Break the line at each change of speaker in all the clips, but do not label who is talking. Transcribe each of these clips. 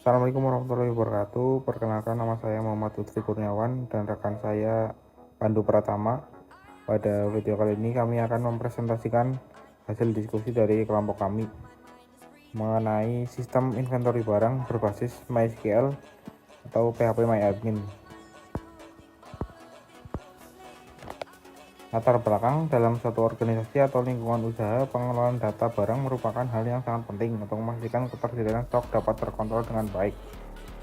Assalamualaikum warahmatullahi wabarakatuh. Perkenalkan, nama saya Muhammad Lutfi Kurniawan dan rekan saya Pandu Pratama. Pada video kali ini kami akan mempresentasikan hasil diskusi dari kelompok kami mengenai sistem inventory barang berbasis MySQL atau PHP MyAdmin. Latar belakang: dalam suatu organisasi atau lingkungan usaha, pengelolaan data barang merupakan hal yang sangat penting untuk memastikan ketersediaan stok dapat terkontrol dengan baik.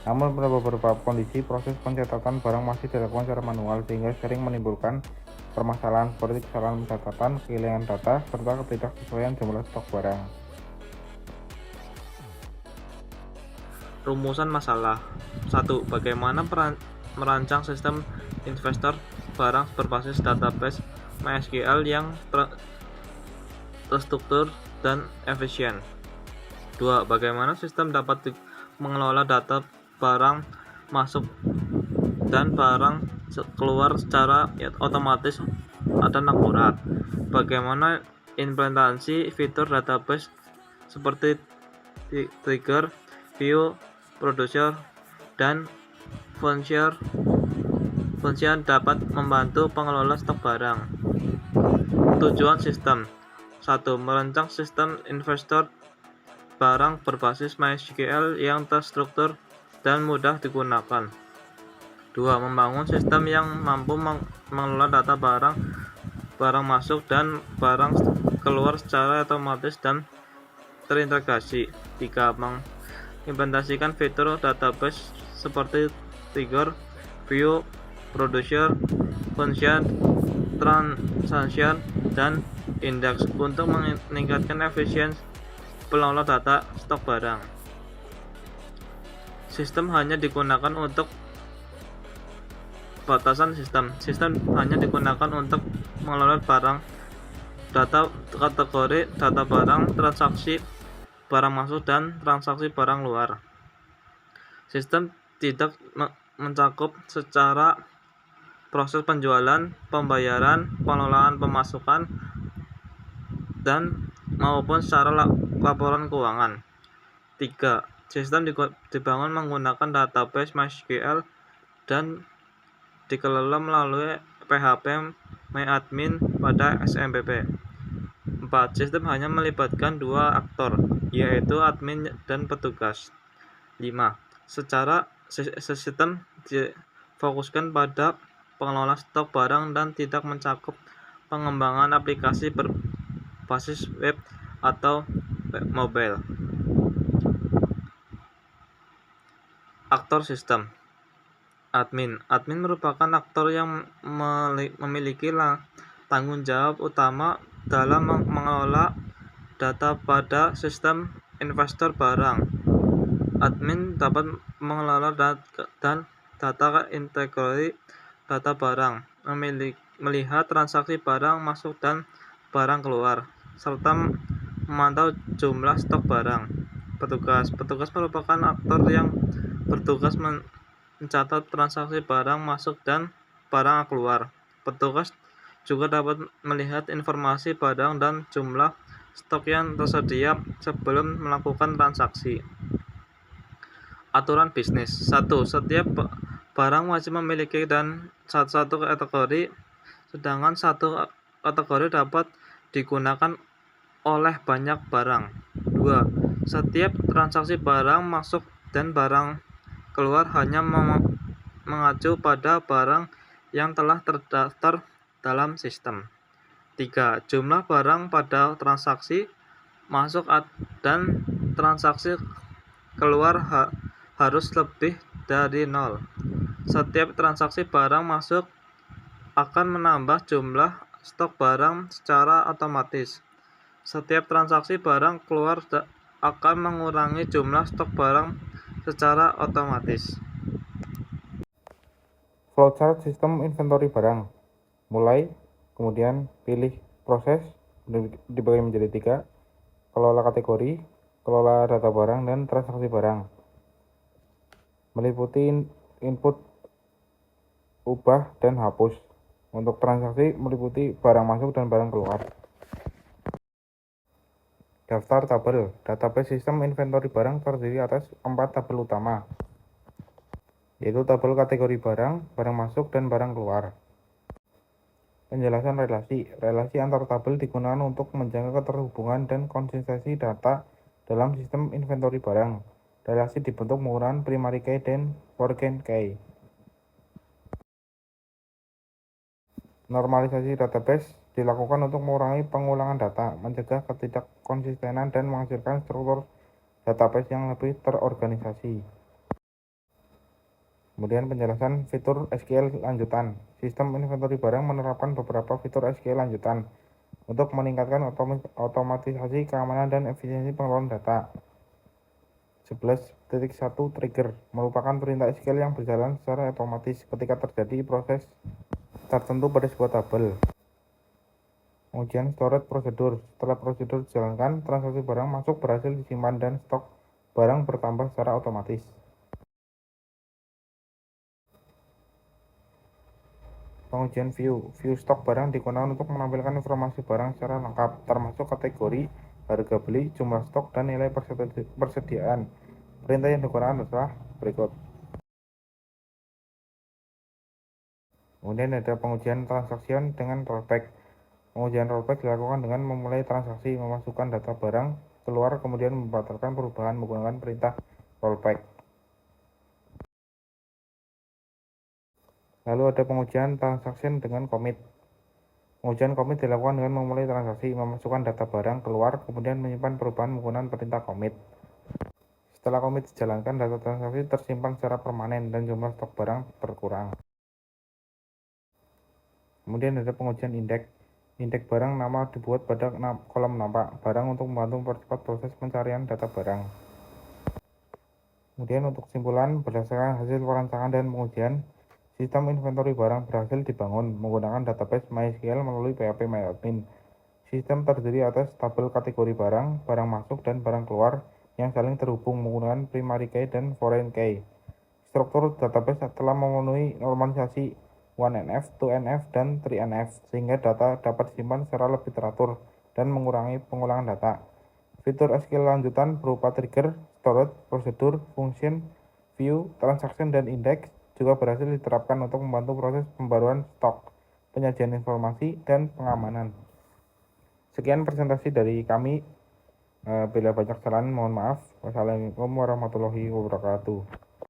Namun pada beberapa kondisi, proses pencatatan barang masih dilakukan secara manual sehingga sering menimbulkan permasalahan seperti kesalahan pencatatan, kehilangan data, serta ketidaksesuaian jumlah stok barang.
Rumusan masalah. 1. Bagaimana merancang sistem investor barang berbasis database MySQL yang terstruktur dan efisien. 2. Bagaimana sistem dapat mengelola data barang masuk dan barang keluar secara otomatis dan akurat. Bagaimana implementasi fitur database seperti trigger, view, producer, dan function dapat membantu pengelola stok barang. Tujuan sistem: 1. Merancang sistem investor barang berbasis MySQL yang terstruktur dan mudah digunakan. 2. Membangun sistem yang mampu mengelola data barang masuk dan barang keluar secara otomatis dan terintegrasi. 3. Mengimplementasikan fitur database seperti trigger, view, producer, function, transaction, dan index untuk meningkatkan efisiensi pengelola data stok barang. Sistem hanya digunakan untuk batasan sistem hanya digunakan untuk mengelola barang, data kategori, data barang, transaksi barang masuk, dan transaksi barang luar. Sistem tidak mencakup secara proses penjualan, pembayaran, pengelolaan pemasukan, dan maupun secara laporan keuangan. 3. Sistem dibangun menggunakan database MySQL dan dikelola melalui PHP MyAdmin pada SMPP. 4. Sistem hanya melibatkan dua aktor, yaitu admin dan petugas. 5. Secara sistem difokuskan pada pengelola stok barang dan tidak mencakup pengembangan aplikasi berbasis web atau mobile. Aktor sistem. Admin merupakan aktor yang memiliki tanggung jawab utama dalam mengelola data pada sistem investor barang. Admin dapat mengelola data integrasi data barang, melihat transaksi barang masuk dan barang keluar, serta memantau jumlah stok barang. Petugas merupakan aktor yang bertugas mencatat transaksi barang masuk dan barang keluar. Petugas juga dapat melihat informasi barang dan jumlah stok yang tersedia sebelum melakukan transaksi. Aturan bisnis. 1. Setiap barang wajib memiliki dan satu kategori, sedangkan satu kategori dapat digunakan oleh banyak barang. 2. Setiap transaksi barang masuk dan barang keluar hanya mengacu pada barang yang telah terdaftar dalam sistem. 3. Jumlah barang pada transaksi masuk dan transaksi keluar harus lebih dari 0. Setiap transaksi barang masuk akan menambah jumlah stok barang secara otomatis. Setiap transaksi barang keluar akan mengurangi jumlah stok barang secara otomatis.
Flowchart sistem inventory barang. Mulai, kemudian pilih proses, dibagi menjadi 3, kelola kategori, kelola data barang, dan transaksi barang. Meliputi input, ubah, dan hapus. Untuk transaksi meliputi barang masuk dan barang keluar. Daftar tabel. Database sistem inventory barang terdiri atas 4 tabel utama, yaitu tabel kategori barang, barang masuk, dan barang keluar. Penjelasan relasi. Relasi antar tabel digunakan untuk menjaga keterhubungan dan konsistensi data dalam sistem inventory barang. Relasi dibentuk menggunakan primary key dan foreign key. Normalisasi database dilakukan untuk mengurangi pengulangan data, mencegah ketidakkonsistenan, dan menghasilkan struktur database yang lebih terorganisasi. Kemudian penjelasan fitur SQL lanjutan. Sistem inventory barang menerapkan beberapa fitur SQL lanjutan untuk meningkatkan otomatisasi keamanan dan efisiensi pengelolaan data. 11.1 Trigger merupakan perintah SQL yang berjalan secara otomatis ketika terjadi proses tertentu pada sebuah tabel. Pengujian storage prosedur. Setelah prosedur dijalankan, transaksi barang masuk berhasil disimpan dan stok barang bertambah secara otomatis. Pengujian view. View stok barang digunakan untuk menampilkan informasi barang secara lengkap, termasuk kategori, harga beli, jumlah stok, dan nilai persediaan. Perintah yang digunakan adalah berikut. Kemudian ada pengujian transaksi dengan rollback. Pengujian rollback dilakukan dengan memulai transaksi, memasukkan data barang keluar, kemudian membatalkan perubahan menggunakan perintah rollback. Lalu ada pengujian transaksi dengan commit. Pengujian commit dilakukan dengan memulai transaksi, memasukkan data barang keluar, kemudian menyimpan perubahan menggunakan perintah commit. Setelah commit dijalankan, data transaksi tersimpan secara permanen dan jumlah stok barang berkurang. Kemudian ada pengujian indeks. Indeks barang nama dibuat pada kolom nama barang untuk membantu mempercepat proses pencarian data barang. Kemudian untuk kesimpulan, berdasarkan hasil perancangan dan pengujian, sistem inventory barang berhasil dibangun menggunakan database MySQL melalui PHP MyAdmin. Sistem terdiri atas tabel kategori barang, barang masuk, dan barang keluar yang saling terhubung menggunakan primary key dan foreign key. Struktur database telah memenuhi normalisasi 1NF, 2NF, dan 3NF sehingga data dapat disimpan secara lebih teratur dan mengurangi pengulangan data. Fitur SQL lanjutan berupa trigger, storage, prosedur, function, view, transaction, dan index juga berhasil diterapkan untuk membantu proses pembaruan stok, penyajian informasi, dan pengamanan. Sekian presentasi dari kami. Bila banyak kesalahan mohon maaf. Wassalamualaikum warahmatullahi wabarakatuh.